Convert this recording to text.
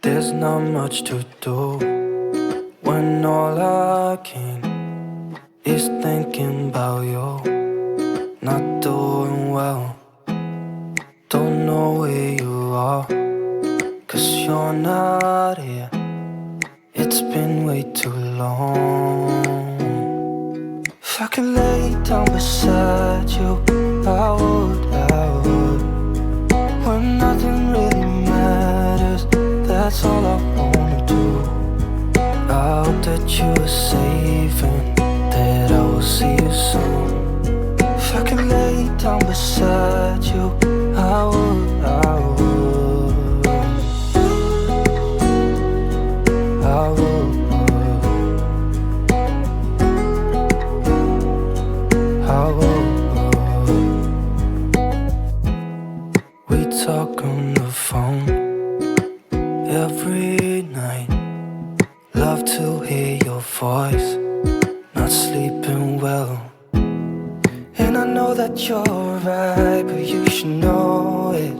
There's not much to do when all I can is thinking about you. Not doing well, don't know where you are, 'cause you're not here. It's been way too long. If I could lay down beside you, I would. When nothing really matters, that's all I wanna do. I hope that you are safe and that I will see you soon. If I could lay down beside you, I would. I would. We talk on the phone every night. Love to hear your voice. Not sleeping well, and I know that you're right, but you should know it.